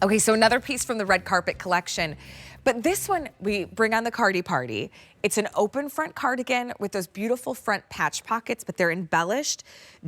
Okay, so another piece from the red carpet collection. But this one, we bring on the Cardi Party. It's an open front cardigan with those beautiful front patch pockets, but they're embellished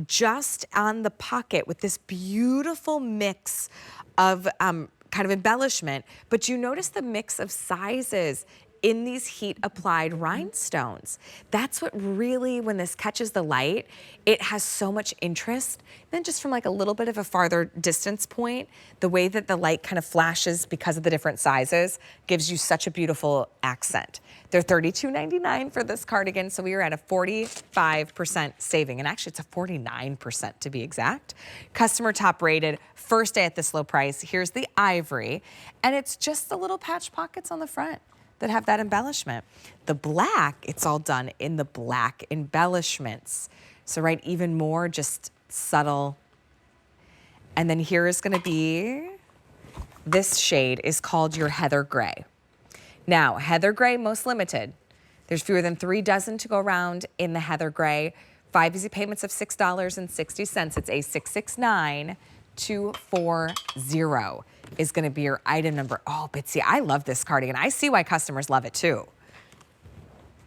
just on the pocket with this beautiful mix of kind of embellishment. But you notice the mix of sizes in these heat applied rhinestones. That's what really, when this catches the light, it has so much interest. Then just from like a little bit of a farther distance point, the way that the light kind of flashes because of the different sizes gives you such a beautiful accent. They're $32.99 for this cardigan, so we are at a 45% saving, and actually it's a 49% to be exact. Customer top rated, first day at this low price. Here's the ivory, and it's just the little patch pockets on the front that have that embellishment. The black, it's all done in the black embellishments. So right, even more just subtle. And then here is gonna be, this shade is called your Heather Gray. Now, Heather Gray, most limited. There's fewer than 3 dozen to go around in the Heather Gray. 5 easy payments of $6.60. It's A669-240 is gonna be your item number. Oh, Bitsy, I love this cardigan. I see why customers love it too.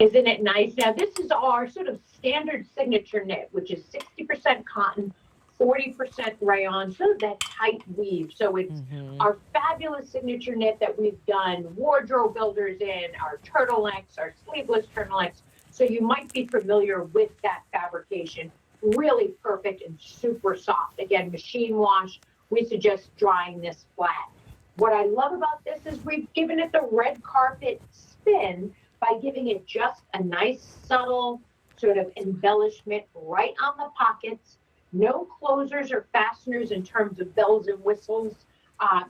Isn't it nice? Now, this is our sort of standard signature knit, which is 60% cotton, 40% rayon, so that tight weave. So it's our fabulous signature knit that we've done wardrobe builders in, our turtlenecks, our sleeveless turtlenecks. So you might be familiar with that fabrication. Really perfect and super soft. Again, machine wash. We suggest drying this flat. What I love about this is we've given it the red carpet spin by giving it just a nice subtle sort of embellishment right on the pockets. No closers or fasteners in terms of bells and whistles.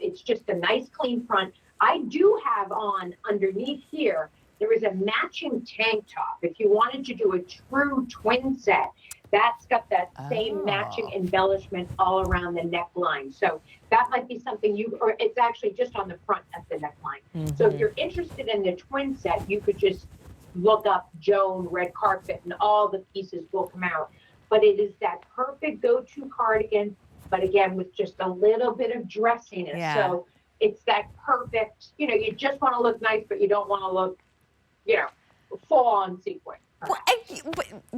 It's just a nice clean front. I do have on underneath here, there is a matching tank top. If you wanted to do a true twin set, that's got that same matching embellishment all around the neckline. So that might be something or it's actually just on the front of the neckline. So if you're interested in the twin set, you could just look up Joan Red Carpet and all the pieces will come out. But it is that perfect go-to cardigan, but again, with just a little bit of dressiness. Yeah. So it's that perfect, you just want to look nice, but you don't want to look, full on sequin. Well,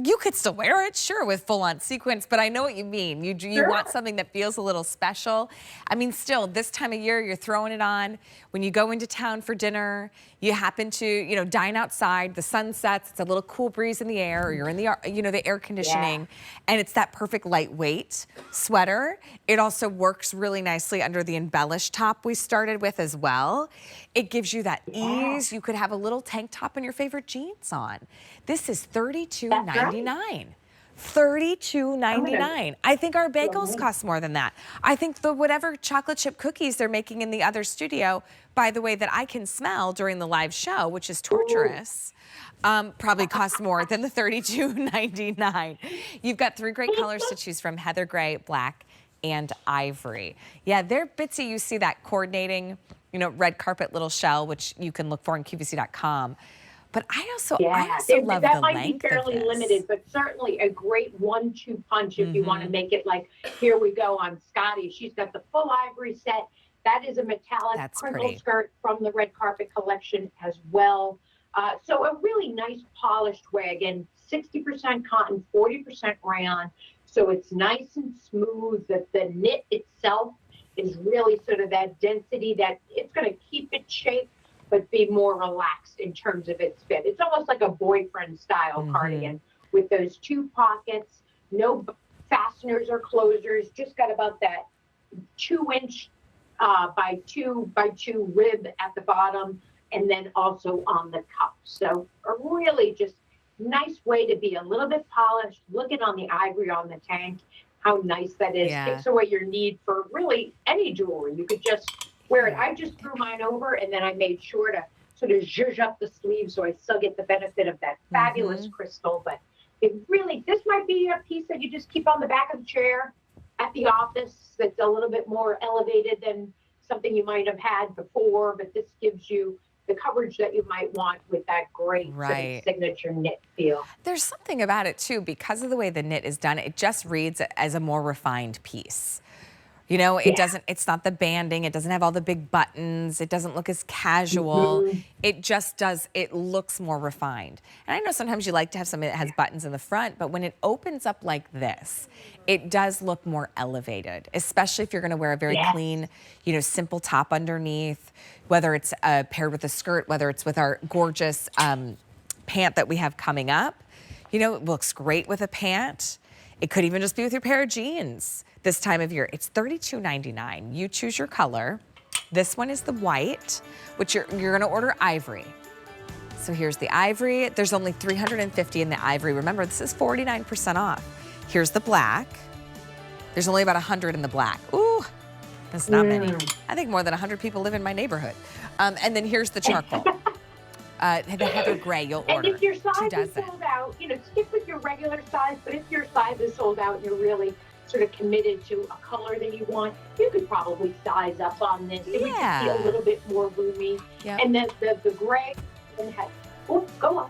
you could still wear it, sure, with full-on sequins, but I know what you mean. You want something that feels a little special. I mean, still, this time of year, you're throwing it on. When you go into town for dinner, you happen to, dine outside, the sun sets, it's a little cool breeze in the air, or you're in the, the air conditioning, and it's that perfect lightweight sweater. It also works really nicely under the embellished top we started with as well. It gives you that ease. You could have a little tank top and your favorite jeans on. This is $32.99. $32.99. I think our bagels cost more than that. I think the whatever chocolate chip cookies they're making in the other studio, by the way, that I can smell during the live show, which is torturous, probably cost more than the $32.99. You've got 3 great colors to choose from: Heather Gray, black, and ivory. Yeah, they're Bitsy. You see that coordinating, red carpet little shell, which you can look for on QVC.com. But I also love that the might length be fairly of this. limited, but certainly a great 1-2 punch if you want to make it like, here we go on Scotty. She's got the full ivory set. That is a metallic crinkle skirt from the red carpet collection as well. So a really nice polished way. Again, 60% cotton, 40% rayon. So it's nice and smooth. The knit itself is really sort of that density that it's going to keep its shape, but be more relaxed in terms of its fit. It's almost like a boyfriend style cardigan with those 2 pockets, no fasteners or closers, just got about that 2-inch by 2 rib at the bottom, and then also on the cuff. So a really just nice way to be a little bit polished. Look at on the ivory on the tank, how nice that is. Takes away your need for really any jewelry. You could just wear it. I just threw mine over, and then I made sure to sort of zhuzh up the sleeve so I still get the benefit of that fabulous crystal. But it really, this might be a piece that you just keep on the back of the chair at the office that's a little bit more elevated than something you might have had before, but this gives you the coverage that you might want with that great sort of signature knit feel. There's something about it too, because of the way the knit is done, it just reads as a more refined piece. You know, it doesn't, it's not the banding. It doesn't have all the big buttons. It doesn't look as casual. It just does, it looks more refined. And I know sometimes you like to have something that has buttons in the front, but when it opens up like this, it does look more elevated, especially if you're gonna wear a very clean, you know, simple top underneath, whether it's paired with a skirt, whether it's with our gorgeous pant that we have coming up. You know, it looks great with a pant. It could even just be with your pair of jeans this time of year. It's $32.99. You choose your color. This one is the white, which you're gonna order ivory. So here's the ivory. There's only 350 in the ivory. Remember, this is 49% off. Here's the black. There's only about 100 in the black. Ooh, that's not many. I think more than 100 people live in my neighborhood. And then here's the charcoal. The heather gray you'll order. And if your size is sold out, you know, stick with your regular size, but if your size is sold out and you're really sort of committed to a color that you want, you could probably size up on this. It would just be a little bit more roomy. And then the gray, go on.